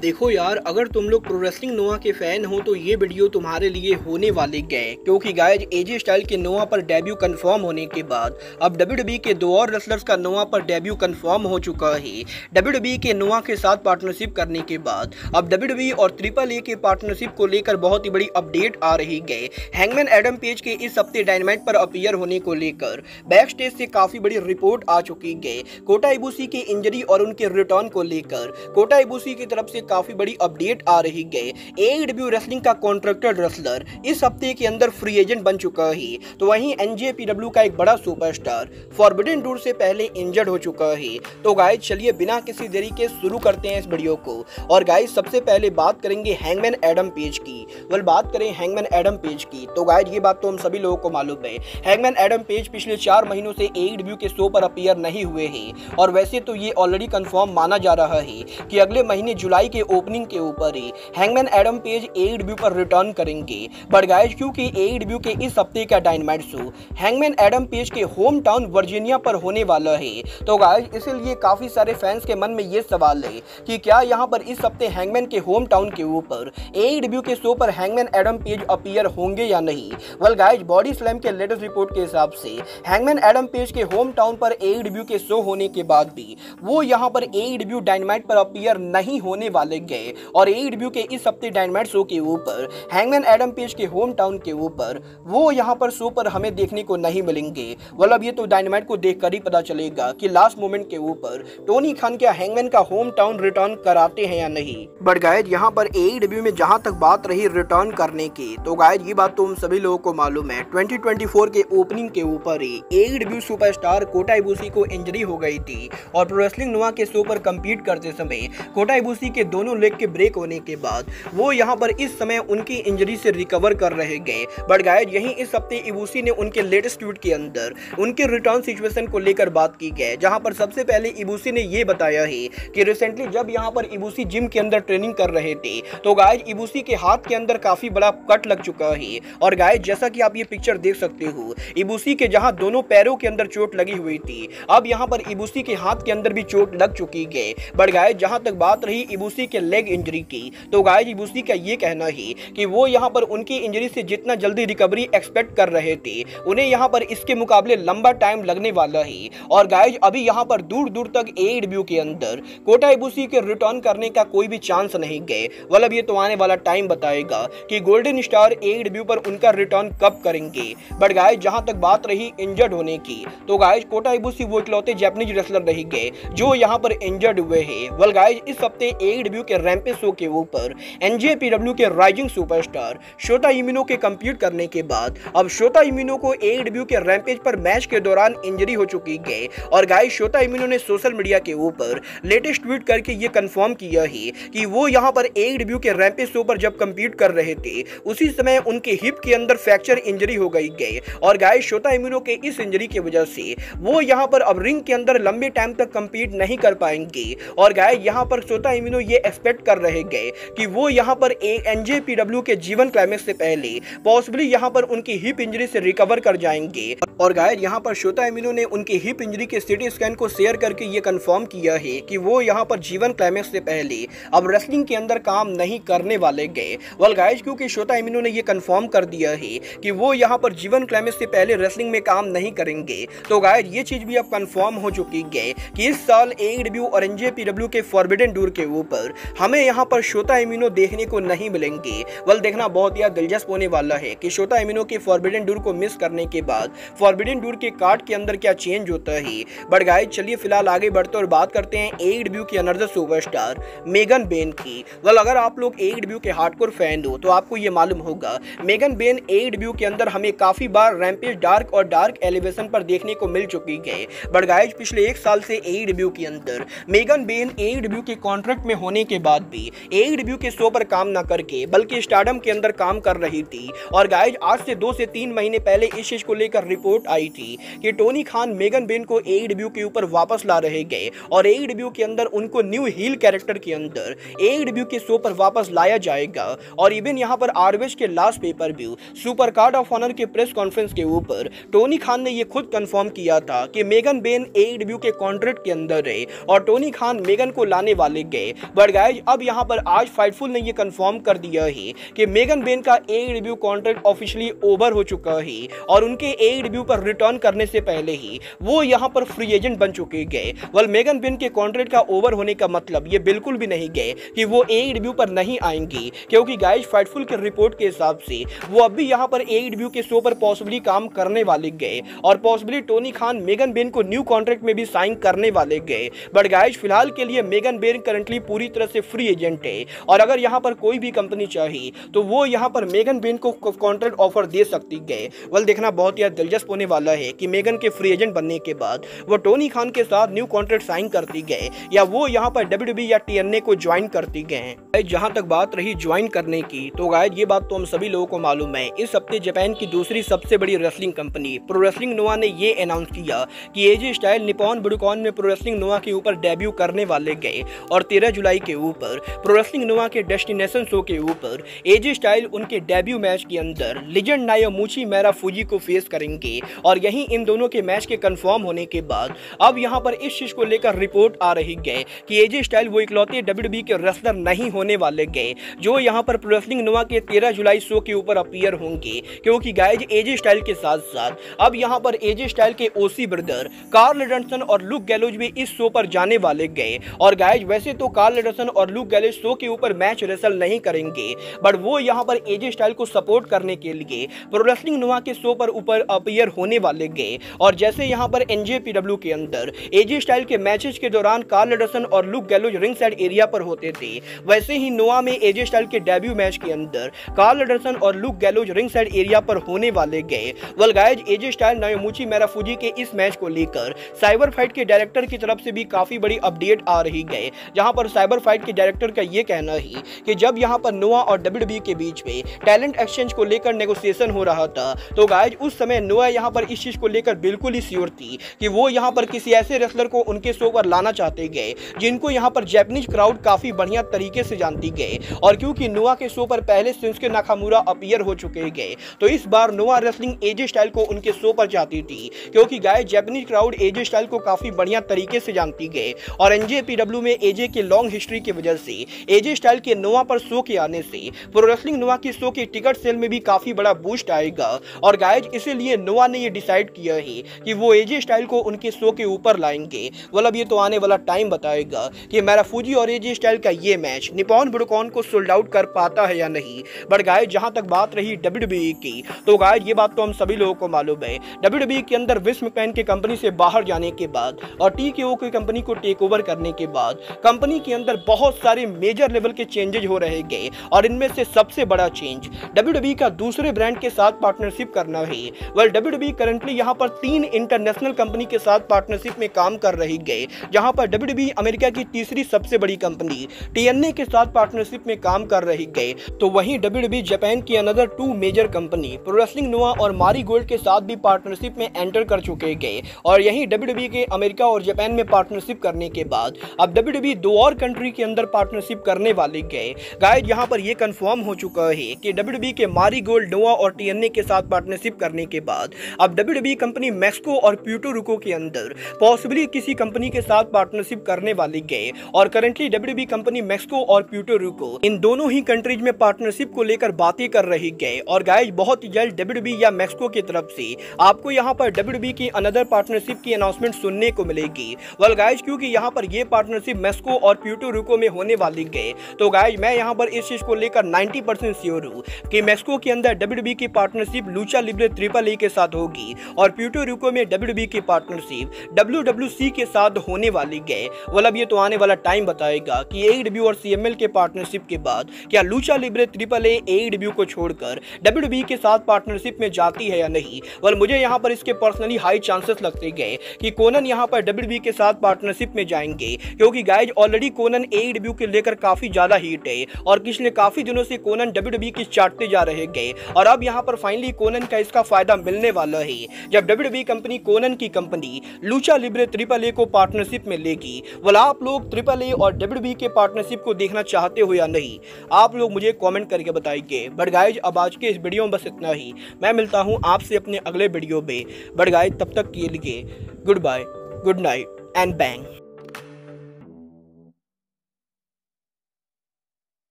देखो यार, अगर तुम लोग प्रो रेसलिंग नोआ के फैन हो तो ये वीडियो तुम्हारे लिए होने वाले गए, क्योंकि गाइज एजे स्टाइल के नोआ पर डेब्यू कंफर्म होने के बाद अब डब्ल्यूडब्ल्यूई के दो और रेसलर्स का नोआ पर डेब्यू कंफर्म हो चुका है। डब्ल्यूडब्ल्यूई के नोआ के साथ पार्टनरशिप करने के बाद अब डब्ल्यूडब्ल्यूई और ट्रिपल ए के पार्टनरशिप को लेकर बहुत ही बड़ी अपडेट आ रही है। हैंगमैन एडम पेज के इस हफ्ते डायनामाइट पर अपीयर होने को लेकर बैक स्टेज से काफी बड़ी रिपोर्ट आ चुकी है। कोटा इबुशी के इंजरी और उनके रिटर्न को लेकर कोटा इबुशी की तरफ से काफी बड़ी अपडेट आ रही है। एईडब्ल्यू रेसलिंग का कॉन्ट्रैक्टेड रेसलर इस हफ्ते के अंदर फ्री एजेंट बन चुका है, तो वहीं एनजेपीडब्ल्यू का एक बड़ा सुपरस्टार फॉरबिडन डोर से पहले इंजर्ड हो चुका है। तो गाइस चलिए बिना किसी देरी के शुरू करते हैं इस वीडियो को। और गाइस सबसे पहले बात करेंगे हैंगमैन एडम पेज की। बात करें हैंगमैन एडम पेज की तो गाइस ये बात तो हम सभी लोगों को मालूम है, हैंगमैन एडम पेज पिछले 4 महीनों से एईडब्ल्यू के शो पर अपीयर नहीं हुए हैं। और वैसे तो ये ऑलरेडी कंफर्म माना जा रहा है कि अगले महीने जुलाई के ओपनिंग के ऊपर ही हैंगमैन एडम पेज एईडब्ल्यू पर रिटर्न करेंगे। बट गाइस क्योंकि एईडब्ल्यू के इस हफ्ते का dynamite show hangman Adam page के होम टाउन वर्जीनिया पर होने वाला है, तो गाइस इसलिए काफी सारे फैंस के मन में ये सवाल है कि क्या यहाँ पर इस हफ्ते हैंगमैन के होम टाउन के ऊपर एईडब्ल्यू के शो पर हैंगमैन एडम पेज अपीयर होंगे या नहीं। वेल गाइस बॉडी स्लैम के लेटेस्ट रिपोर्ट के हिसाब से हैंगमैन एडम पेज के होम टाउन पर एईडब्ल्यू के शो होने के बाद भी वो यहाँ पर एईडब्ल्यू डायनामाइट पर अपीयर नहीं होने वाले गए। और एईडब्ल्यू के इस हफ्ते डायनामाइट शो के ऊपर हैंगमैन एडम पेज के होम टाउन के ऊपर वो यहाँ पर शो पर हमें देखने को नहीं मिलेंगे। मतलब ये तो डायनामाइट को देखकर ही पता चलेगा कि लास्ट मोमेंट के ऊपर टोनी खान क्या हैंगमैन का होम टाउन रिटर्न कराते हैं या नहीं। बट गाइस यहाँ पर एईडब्ल्यू में जहां तक बात रही रिटर्न करने की, तो गाइस ये बात तो हम सभी लोगों को मालूम है 2024 के ओपनिंग के ऊपर ही एईडब्ल्यू सुपरस्टार कोटा इबुशी को इंजरी हो गई थी। और प्रो रेसलिंग नोआ के शो पर कम्पीट करते समय कोटा इबुशी के दोनों लेग के ब्रेक होने के बाद वो यहाँ पर इस समय उनकी इंजरी से रिकवर कर रहे गए। बट गाइस यहीं इस हफ्ते इबुशी ने उनके लेटेस्ट ट्वीट के अंदर उनके रिटर्न सिचुएशन को लेकर बात की है, जहां पर सबसे पहले इबुशी ने ये बताया है कि रिसेंटली जब यहाँ पर इबुशी जिम के अंदर ट्रेनिंग कर रहे थे तो गाइस इबुशी के हाथ के अंदर काफी बड़ा कट लग चुका है। और गाइस जैसा कि आप ये पिक्चर देख सकते हो, इबुशी के जहां दोनों पैरों के अंदर चोट लगी हुई थी, अब यहाँ पर इबुशी के हाथ के अंदर भी चोट लग चुकी है। बट गाइस जहां तक बात रही इबुशी के लेग इंजरी की, तो गाइस इबुशी का ये कहना है कि वो यहाँ पर उनकी इंजरी से जितना जल्दी रिकवरी एक्सपेक्ट कर रहे थे, उन्हें यहाँ पर इसके मुकाबले लंबा टाइम लगने वाला है। और गाइस अभी यहाँ पर दूर दूर तक एईडब्ल्यू के अंदर कोटा इबुशी के रिटर्न करने का कोई भी चांस नहीं गए। मतलब ये तो आने वाला टाइम बताएगा कि गोल्डन स्टार एईडब्ल्यू पर उनका रिटर्न कब करेंगे। बट गाइस जहां तक बात रही इंजर्ड होने की, तो गाइस कोटा इबुशी वो इकलौते जापानीज रेसलर रह गए जो यहाँ पर इंजर्ड हुए हैं। वेल गाइस इस हफ्ते एईडब्ल्यू के रैंपेज शो के ऊपर एनजेपीडब्ल्यू के राइजिंग सुपरस्टार शोटा इमिनो के कंप्लीट करने के बाद अब शोटा इमिनो को एईडब्ल्यू के रैंपेज पर मैच के दौरान इंजरी हो चुकी है। और गाइस शोटा इमिनो ने सोशल मीडिया के ऊपर लेटेस्ट ट्वीट करके ये कंफर्म किया है कि वो यहाँ पर एईडब्ल्यू के रैंपेज शो पर जब कंप्लीट कर रहे थे उसी समय उनके हिप के अंदर फ्रैक्चर इंजरी हो गई है। और गाइस शोटा इमिनो के इस इंजरी की वजह से वो यहाँ पर अब रिंग के अंदर लंबे टाइम तक कंपीट नहीं कर पाएंगे। और गाइस यहाँ पर शोटा इमिनो ये एक्सपेक्ट कर रहे गए कि वो यहाँ पर एनजेपीडब्ल्यू के जीवन क्लाइमेक्स से पहले पॉसिबली यहाँ पर उनकी हिप इंजरी से रिकवर कर जाएंगे। और गाइस यहाँ पर शोटा इमिनो ने उनकी हिप इंजरी के सीटी स्कैन को शेयर करके ये कंफर्म किया है कि वो यहाँ पर जीवन क्लाइमेक्स से पहले अब रेसलिंग के अंदर काम नहीं करने वाले गए। वेल गाइस क्योंकि शोटा इमिनो ने ये कंफर्म कर दिया है कि वो यहाँ पर जीवन क्लाइमेक्स से पहले रेसलिंग में काम नहीं करेंगे, तो गाइस ये चीज भी अब कंफर्म हो चुकी है कि इस साल एईडब्ल्यू और एनजेपीडब्ल्यू के फॉरबिडन डोर के ऊपर हमें यहाँ पर शोटा इमिनो देखने को नहीं मिलेंगे। वेल देखना बहुत ही दिलचस्प होने वाला है कि शोटा इमिनो के फॉरबिडन डोर को मिस करने के बाद फॉरबिडन डोर के कार्ड के अंदर क्या चेंज होता है। बट गाइस चलिए फिलहाल आगे बढ़ते और बात करते हैं एईडब्ल्यू की अनदर सुपरस्टार मेगन बेन की। वेल अगर आप लोग एईडब्ल्यू के हार्डकोर फैन हो तो आपको ये मालूम होगा मेगन बेन एईडब्ल्यू के अंदर हमें काफी बार रैंपेज डार्क और डार्क एलिवेशन पर देखने को मिल चुकी है। बट गाइस पिछले 1 साल से एईडब्ल्यू के अंदर मेगन बेन एईडब्ल्यू के कॉन्ट्रैक्ट में होने के बाद भी एईडब्ल्यू के शो पर काम न करके बल्कि स्टारडम के अंदर काम कर रही थी। और गाइस आज से 2 से 3 महीने पहले इस चीज को लेकर रिपोर्ट आई थी कि टोनी खान मेगन बेन को एईडब्ल्यू के ऊपर वापस ला रहे गए और एईडब्ल्यू के अंदर उनको न्यू हील कैरेक्टर के अंदर एईडब्ल्यू के शो पर वापस लाया जाएगा। और इवन यहाँ पर आरवेज के last pay per view Supercard of Honor के प्रेस कॉन्फ्रेंस के ऊपर टोनी खान ने ये खुद कंफर्म किया था कि मेगन बेन एईडब्ल्यू के कॉन्ट्रैक्ट के अंदर है और टोनी खान मेगन को लाने वाले गए। बट बट गाइज अब यहाँ पर आज फाइटफुल ने ये कंफर्म कर दिया है कि मेगन बेन का AEW कॉन्ट्रैक्ट ऑफिशियली ओवर हो चुका है और उनके AEW पर रिटर्न करने से पहले ही वो यहाँ पर फ्री एजेंट बन चुके गए। वेल मेगन बेन के कॉन्ट्रैक्ट का ओवर होने का मतलब ये बिल्कुल भी नहीं गए कि वो AEW पर नहीं आएंगी, क्योंकि गाइज फाइटफुल के रिपोर्ट के हिसाब से वो अभी यहाँ पर AEW के शो पर पॉसिबली काम करने वाले गए और possibly Tony Khan Megan Ben को न्यू कॉन्ट्रैक्ट में भी साइन करने वाले गए। बट गाइज फिलहाल के लिए मेगन बेन करंटली पूरी तरह से फ्री एजेंट है और अगर यहाँ पर कोई भी कंपनी चाहिए तो वो यहाँ पर मेगन बेन को कॉन्ट्रैक्ट ऑफर दे सकती गए। वेल देखना बहुत ही दिलचस्प होने वाला है कि मेगन के फ्री एजेंट बनने के बाद वो टोनी खान के साथ न्यू कॉन्ट्रैक्ट साइन करती गए या वो यहाँ पर WWE या TNA को ज्वाइन करती गए। जहां तक बात रही ज्वाइन करने की तो गाइज ये बात तो हम सभी लोगों को मालूम है, इस हफ्ते जापान की दूसरी सबसे बड़ी रेसलिंग कंपनी प्रो रेसलिंग नोआ ने ये अनाउंस किया कि एजे स्टाइल निप्पॉन बुडोकान में प्रो रेसलिंग नोआ के ऊपर डेब्यू करने वाले गए और 13 जुलाई के ऊपर प्रो रेसलिंग नोआ के डेस्टिनेशन शो के ऊपर एजे स्टाइल उनके डेब्यू मैच के अंदर लेजेंड नायोमुची मारुफुजी को फेस करेंगे। और यहीं इन दोनों के मैच के कंफर्म होने के बाद अब यहां पर इस चीज को लेकर रिपोर्ट आ रही है कि एजे स्टाइल वो इकलौते WWE के रेसलर नहीं होने वाले गए जो यहां पर प्रो रेसलिंग नोआ के 13 जुलाई शो के ऊपर अपीयर होंगे, क्योंकि गाइज एजे स्टाइल के साथ साथ अब यहां पर एजे स्टाइल के ओसी ब्रदर कार्ल एडरसन और लुक गैलोज भी इस शो पर जाने वाले गए। और गाइज वैसे तो कार्ल एडरसन और लुक गैलोज शो के ऊपर मैच रेसल नहीं करेंगे, बट वो यहां पर एजे स्टाइल को सपोर्ट करने के लिए प्रो रेसलिंग नोआ के शो पर ऊपर अपीयर होने वाले गए। और जैसे यहां पर NJPW के अंदर एजे स्टाइल के मैचेस के दौरान कार्ल एडरसन और लुक गैलोज रिंग साइड एरिया पर होते थे, वैसे ही नोआ में एजे स्टाइल के डेब्यू मैच के अंदर कार्ल एडरसन और लुक गैलोज रिंग साइड एरिया पर होने वाले गए। वेल गाइज एजे स्टाइल नायोमुची मारुफुजी के इस मैच को लेकर साइबर फाइट के डायरेक्टर की तरफ से भी काफी बड़ी अपडेट आ रही है, जहां पर साइबर फाइट के डायरेक्टर का ये कहना है कि जब यहां पर नोआ और WWE के बीच में टैलेंट एक्सचेंज को लेकर नेगोशिएशन हो रहा था तो गाइज उस समय नोआ यहां पर इस चीज को लेकर बिल्कुल ही श्योर थी कि वो यहां पर किसी ऐसे रेसलर को उनके शो पर लाना चाहते गए जिनको यहां पर जापानीज क्राउड काफी बढ़िया तरीके से जानती गए। और क्योंकि नोआ के शो पर पहले शिंसुके नाकामुरा अपीयर हो चुके गए तो इस बार नोआ रेसलिंग एजे स्टाइल को उनके शो पर जाती थी, क्योंकि गाइज जापानीज क्राउड एजे स्टाइल को काफी बढ़िया तरीके से जानती गए। और NJPW में एजे के लॉन्ग हिस्ट्री की वजह से एजे स्टाइल के नोआ पर शो के आने से प्रो रेसलिंग नोआ की शो के टिकट सेल में भी काफी बड़ा बूस्ट आएगा। और गाइज इसीलिए नोआ ने ये डिसाइड किया है कि वो एजे स्टाइल को उनके शो के ऊपर लाएंगे। मतलब ये तो आने वाला टाइम बताएगा कि मारुफुजी और एजे स्टाइल का ये मैच निप्पॉन बुडोकान को सोल्ड आउट कर पाता है या नहीं। बट गाइज जहां तक बात रही WWE की तो गाइज ये बात तो हम सभी लोगों को मालूम है, WWE के अंदर विंस मैकमैन के कंपनी से बाहर जाने के बाद और TKO की कंपनी को टेक ओवर करने के बाद कंपनी के अंदर बहुत सारे मेजर लेवल के चेंजेज हो रहे गए। और इनमें से सबसे बड़ा चेंज WWE का दूसरे ब्रांड के साथ पार्टनरशिप करना है। वेल WWE करंटली यहां पर 3 इंटरनेशनल कंपनी के साथ पार्टनरशिप में काम कर रही गए, जहां पर WWE अमेरिका की तीसरी सबसे बड़ी कंपनी TNA के साथ पार्टनरशिप में काम कर रही गए। तो वहीं WWE जापान की another 2 major company pro wrestling NOAH और मारी गोल्ड के साथ भी पार्टनरशिप में एंटर कर चुके गए। और यहीं WWE के अमेरिका और जापान में पार्टनरशिप करने के बाद अब WWE 2 और कंट्री के अंदर पार्टनरशिप करने वाले गए। गाइज यहां पर यह कंफर्म हो चुका है कि WWE के मारी गोल्ड नोआ और TNA के साथ पार्टनरशिप करने के बाद अब WWE कंपनी मैक्सिको और प्यूर्टो रिको के अंदर पॉसिबली किसी कंपनी के साथ पार्टनरशिप करने वाली गए। और करंटली WWE कंपनी मैक्सिको और प्यूर्टो रिको इन दोनों ही कंट्रीज में पार्टनरशिप को लेकर बातें कर रही गए। और गाइज बहुत ही जल्द WWE या मैक्सिको की तरफ से आपको यहां पर WWE की अनदर पार्टनरशिप की अनाउंसमेंट सुनने को मिलेगी। वेल गाइज क्योंकि यहां पर ये पार्टनरशिप मैक्सिको और प्यूर्टो रिको में होने वाली गए तो गाइज मैं यहां पर इस चीज को लेकर 90% श्योर हूं कि मैक्सिको के अंदर WWE की पार्टनरशिप लूचा लिब्रे AAA के साथ होगी और प्यूर्टो रिको में WWE की पार्टनरशिप WWC के साथ होने वाली गए। मतलब ये तो आने वाला टाइम बताएगा कि AEW और CML के पार्टनरशिप के बाद क्या लूचा लिब्रे AAA AEW को छोड़कर WWE के साथ पार्टनरशिप में जाती है या नहीं। वेल मुझे यहाँ पर इसके पर्सनली हाई चांसेस लगते गए कि कोनन यहाँ पर WWE के साथ पार्टनरशिप में जाएंगे, क्योंकि गाइज ऑलरेडी कोनन AEW के लेकर काफी ज्यादा हीट है और पिछले काफी दिनों से कोनन WWE की चाटते जा रहे गए। और अब यहाँ पर फाइनली कोनन का इसका फायदा मिलने वाला है जब WWE कंपनी कोनन की कंपनी लूचा लिब्रे AAA को पार्टनरशिप में लेगी। वेल आप लोग AAA और WWE के पार्टनरशिप को देखना चाहते हो या नहीं, आप लोग मुझे कमेंट करके बताइए। बट गाइज अब आज के इस वीडियो में बस इतना ही, मैं मिलता हूं आपसे अपने अगले वीडियो में। बट गाइज तब तक के लिए goodbye, good night and bang.